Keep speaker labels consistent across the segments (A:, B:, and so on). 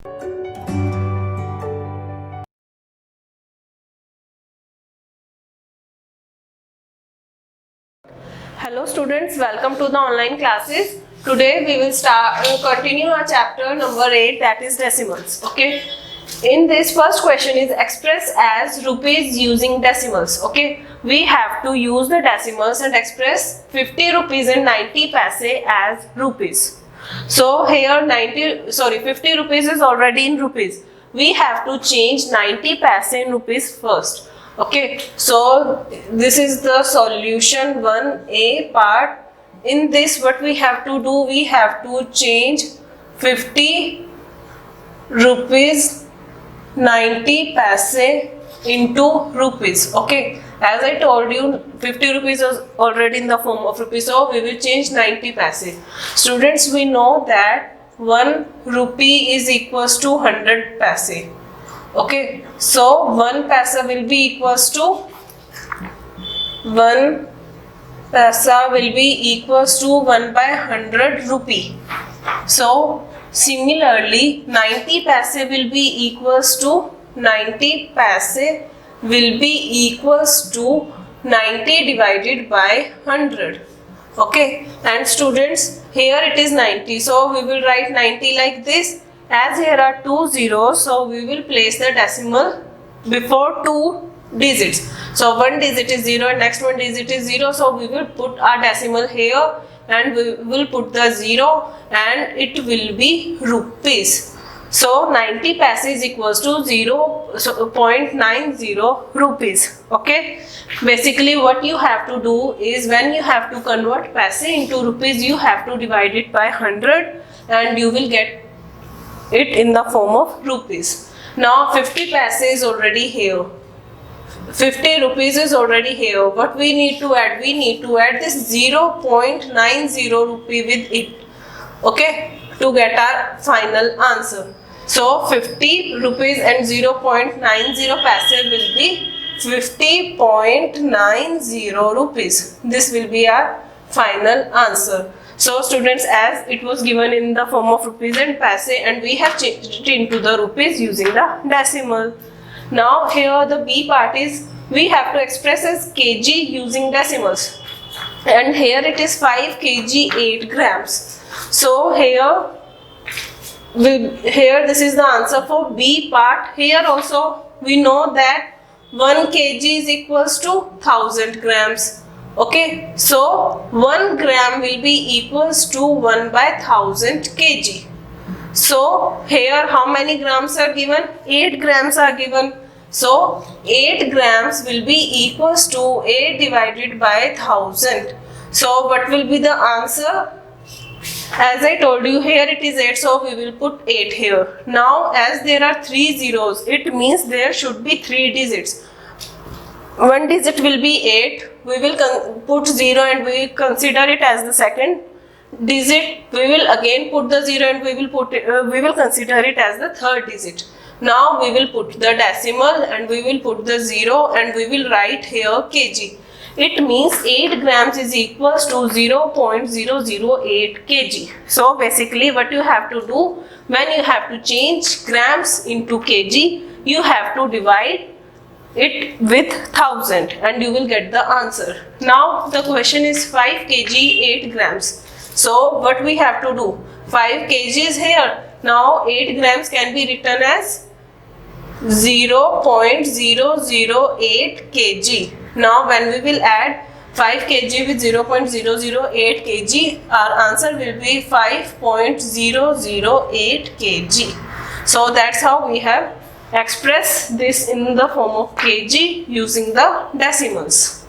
A: Hello students, welcome to the online classes. Today we will continue our chapter number 8, that is decimals. Okay. In this first question is express as rupees using decimals. Okay. We have to use the decimals and express 50 rupees and 90 paise as rupees. So here 50 rupees is already in rupees. We have to change 90 paise in rupees first. Okay, so this is the solution 1A part. In this, what we have to do, we have to change 50 rupees 90 paise into rupees. Okay, as I told you, 50 rupees is already in the form of rupees, so we will change 90 paise. Students, we know that 1 rupee is equals to 100 paise. Okay, so 1 paise will be equals to 1 100 rupee. So similarly 90 paise will be equals to 90 90 divided by 100. Okay, and students, here it is 90, so we will write 90 like this. As here are 2 zeros, so we will place the decimal before 2 digits. So one digit is 0 and next one digit is 0, so we will put our decimal here and we will put the 0 and it will be rupees. So 90 paise is equals to 0.90 rupees. Okay, basically what you have to do is, when you have to convert paise into rupees, you have to divide it by 100 and you will get it in the form of rupees. Now 50 paise is already here, 50 rupees is already here. What we need to add? We need to add this 0.90 rupee with it, okay, to get our final answer. So 50 rupees and 0.90 paise will be 50.90 rupees. This will be our final answer. So students, as it was given in the form of rupees and paise, and we have changed it into the rupees using the decimal. Now here the B part is, we have to express as kg using decimals, and here it is 5 kg 8 grams. So here this is the answer for B part. Here also we know that 1 kg is equals to 1000 grams. Okay, so 1 gram will be equals to 1 by 1000 kg. So here how many grams are given? 8 grams are given. So 8 grams will be equals to 8 divided by 1000. So what will be the answer? As I told you, here it is 8, so we will put 8 here. Now as there are 3 zeros, it means there should be 3 digits. One digit will be 8, we will put 0 and we will consider it as the second digit. We will again put the 0 and we will consider it as the third digit. Now we will put the decimal and we will put the 0 and we will write here kg. It means 8 grams is equals to 0.008 kg. So basically what you have to do, when you have to change grams into kg, you have to divide it with 1000 and you will get the answer. Now the question is 5 kg 8 grams. So what we have to do? 5 kg is here. Now 8 grams can be written as 0.008 kg. Now when we will add 5 kg with 0.008 kg, our answer will be 5.008 kg. So that's how we have express this in the form of kg using the decimals.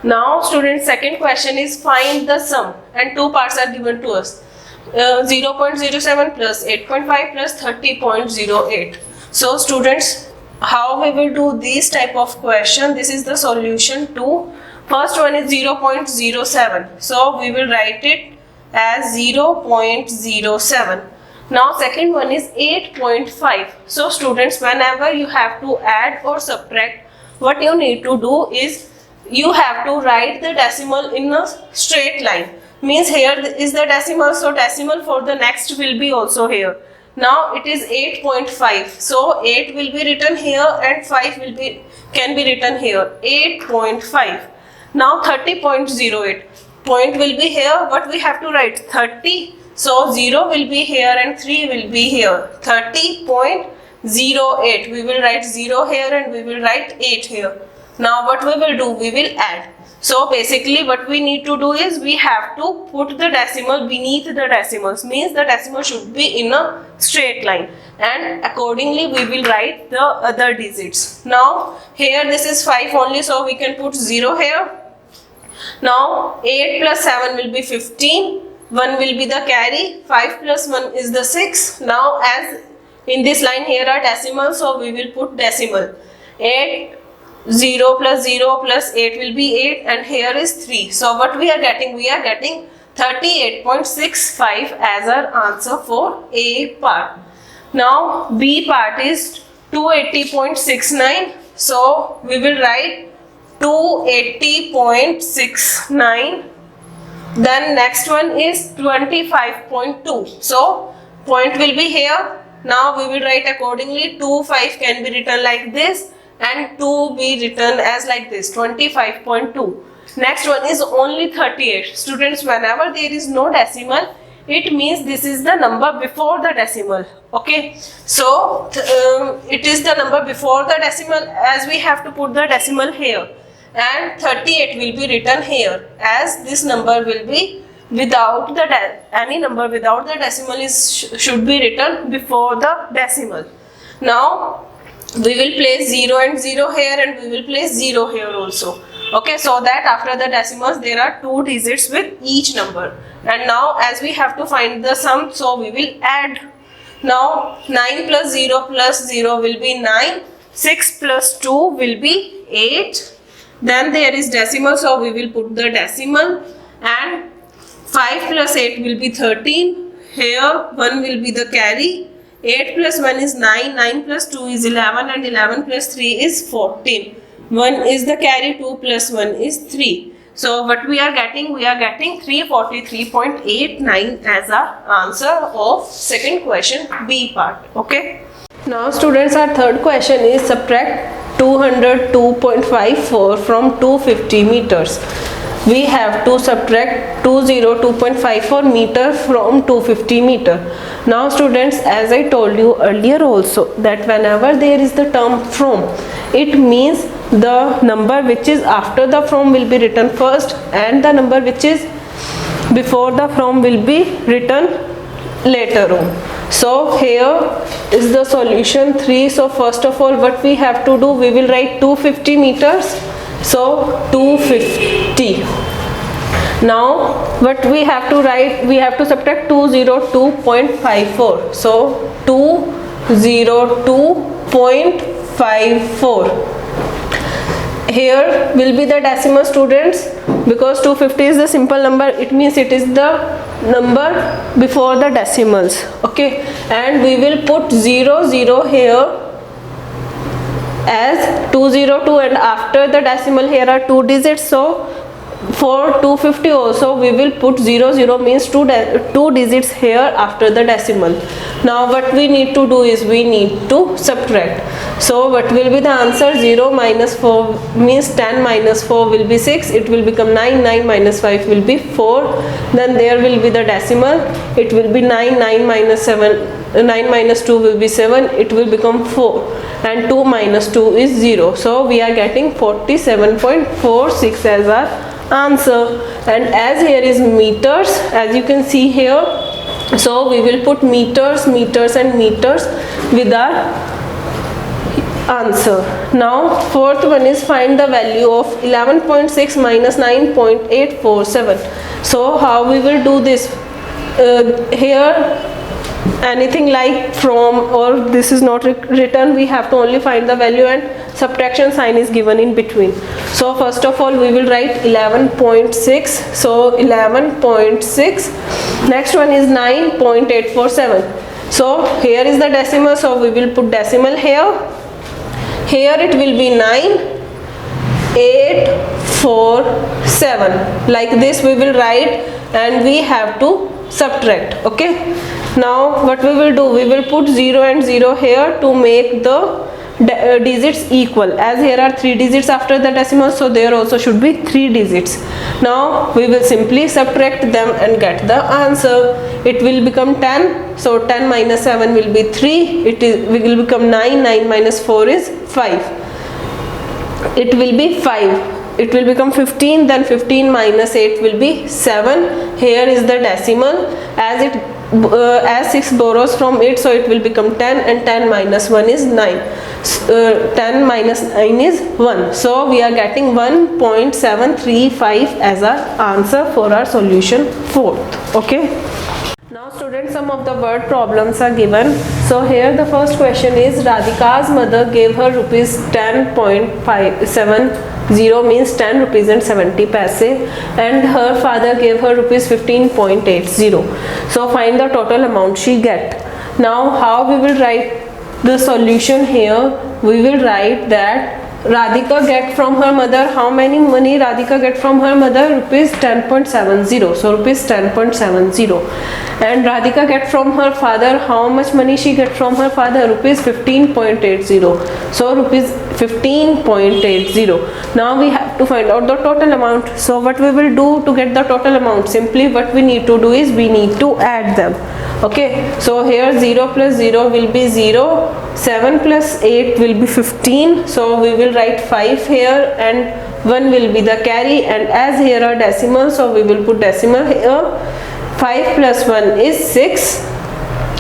A: Now students, second question is find the sum, and two parts are given to us, 0.07 plus 8.5 plus 30.08. So students, how we will do this type of question? This is the solution to first one is 0.07, so we will write it as 0.07. Now second one is 8.5. So students, whenever you have to add or subtract, what you need to do is you have to write the decimal in a straight line. Means here is the decimal, so decimal for the next will be also here. Now it is 8.5. So 8 will be written here and 5 can be written here. 8.5. Now 30.08. Point will be here, but we have to write 30. So 0 will be here and 3 will be here. 30.08. We will write 0 here and we will write 8 here. Now what we will do? We will add. So basically what we need to do is we have to put the decimal beneath the decimals. Means the decimal should be in a straight line. And accordingly we will write the other digits. Now here this is 5 only, so we can put 0 here. Now 8 plus 7 will be 15. 1 will be the carry. 5 plus 1 is the 6. Now as in this line here are decimals, so we will put decimal. 8, 0 plus 0 plus 8 will be 8, and here is 3. So what we are getting? We are getting 38.65 as our answer for A part. Now B part is 280.69. So we will write 280.69. Then next one is 25.2. So point will be here. Now we will write accordingly. 25 can be written like this and 2 be written as like this, 25.2. Next one is only 38. Students, whenever there is no decimal, it means this is the number before the decimal. Okay, so it is the number before the decimal, as we have to put the decimal here, and 38 will be written here, as this number will be without the any number without the decimal should be written before the decimal. Now we will place 0 and 0 here, and we will place 0 here also. Okay, so that after the decimals there are 2 digits with each number. And now as we have to find the sum, so we will add. Now 9 plus 0 will be 9. 6 plus 2 will be 8. Then there is decimal, so we will put the decimal. And 5 plus 8 will be 13. Here 1 will be the carry. 8 plus 1 is 9, 9 plus 2 is 11, and 11 plus 3 is 14. 1 is the carry, 2 plus 1 is 3. So what we are getting? We are getting 343.89 as our answer of second question B part. Okay. Now students, our third question is subtract 202.54 from 250 meters. We have to subtract 202.54 meter from 250 meter. Now students, as I told you earlier also, that whenever there is the term from, it means the number which is after the from will be written first, and the number which is before the from will be written later on. So here is the solution 3. So first of all, what we have to do, we will write 250 meters. So 250. Now what we have to write? We have to subtract 202.54. So 202.54. Here will be the decimal, students, because 250 is the simple number. It means it is the number before the decimals. Okay, and we will put 00 here as 202, and after the decimal here are 2 digits. So for 250 also we will put 00, means 2 digits here after the decimal. Now what we need to do is we need to subtract. So what will be the answer? 0 minus 4 means 10 minus 4 will be 6. It will become 9. 9 minus 5 will be 4. Then there will be the decimal. It will be 9. 9 minus 7. 9 minus 2 will be 7. It will become 4. And 2 minus 2 is 0. So we are getting 47.46 as our answer. And as here is meters, as you can see here, so we will put meters, meters and meters with our answer. Now fourth one is find the value of 11.6 minus 9.847. So how we will do this? Here anything like from or this is not written, we have to only find the value, and subtraction sign is given in between. So first of all we will write 11.6. so 11.6. Next one is 9.847. so here is the decimal, so we will put decimal here. Here it will be 9.847. like this we will write, and we have to subtract. Okay, now what we will do, we will put 0 and 0 here to make the digits equal. As here are 3 digits after the decimal, so there also should be 3 digits. Now we will simply subtract them and get the answer. It will become 10, so 10 minus 7 will be 3, it will become 9, 9 minus 4 is 5, it will be 5. It will become 15, then 15 minus 8 will be 7. Here is the decimal. As 6 borrows from it, so it will become 10, and 10 minus 1 is 9. 10 minus 9 is 1. So we are getting 1.735 as our answer for our solution 4th. Okay. Now students, some of the word problems are given. So here the first question is, Radhika's mother gave her rupees 10.570, means 10 rupees and 70 paise, and her father gave her rupees 15.80. So find the total amount she get. Now how we will write the solution here? We will write that Radhika get from her mother, how many money Radhika get from her mother? Rupees 10.70. So rupees 10.70. And Radhika get from her father, how much money she get from her father? Rupees 15.80. So rupees 15.80. Now we have to find out the total amount. So what we will do to get the total amount? Simply what we need to do is we need to add them. Okay, so here 0 plus 0 will be 0, 7 plus 8 will be 15, so we will write 5 here, and 1 will be the carry, and as here are decimals, so we will put decimal here. 5 plus 1 is 6,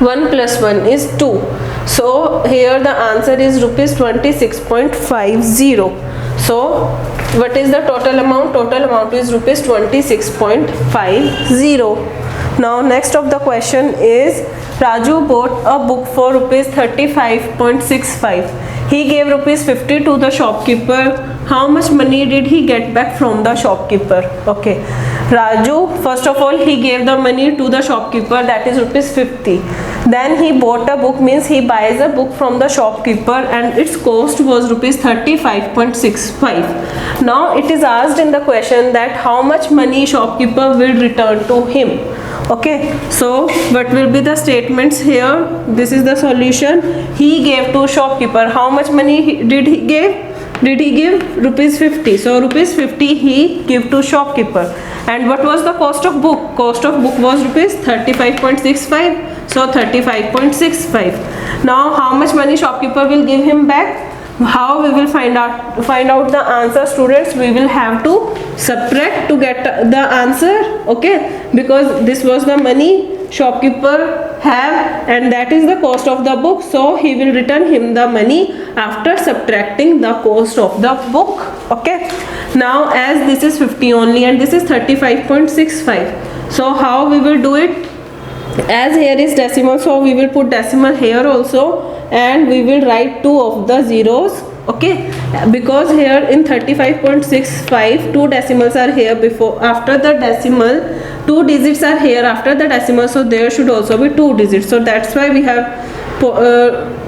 A: 1 plus 1 is 2. So here the answer is rupees 26.50. So what is the total amount? Total amount is rupees 26.50. Now next of the question is, Raju bought a book for rupees 35.65. He gave rupees 50 to the shopkeeper. How much money did he get back from the shopkeeper? Okay, Raju, first of all, he gave the money to the shopkeeper, that is rupees 50. Then he bought a book, means he buys a book from the shopkeeper, and its cost was rupees 35.65. Now it is asked in the question that how much money shopkeeper will return to him. Okay, so what will be the statements here? This is the solution. He gave to shopkeeper. How much money did he give? Did he give? Rupees 50. So rupees 50 he give to shopkeeper. And what was the cost of book? Cost of book was rupees 35.65. So 35.65. Now how much money shopkeeper will give him back? How we will find out the answer, students? We will have to subtract to get the answer. Okay, because this was the money shopkeeper have, and that is the cost of the book, so he will return him the money after subtracting the cost of the book. Okay, now as this is 50 only and this is 35.65, so how we will do it? As here is decimal, so we will put decimal here also, and we will write 2 of the zeros. Okay, because here in 35.65 2 decimals are here before, after the decimal 2 digits are here after the decimal, so there should also be 2 digits, so that's why we have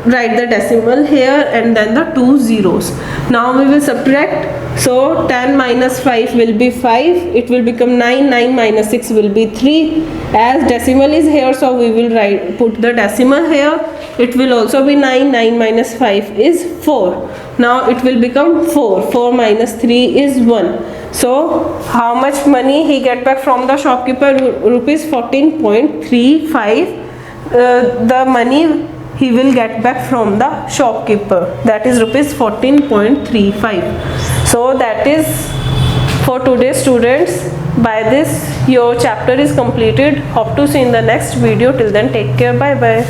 A: write the decimal here and then the 2 zeros. Now we will subtract. So 10 minus 5 will be 5, it will become 9, 9 minus 6 will be 3. As decimal is here, so we will put the decimal here. It will also be 9, 9 minus 5 is 4. Now it will become 4, 4 minus 3 is 1. So how much money he get back from the shopkeeper? Rupees 14.35. The money he will get back from the shopkeeper, that is rupees 14.35. So that is for today, students. By this your chapter is completed. Hope to see in the next video. Till then, take care. Bye bye.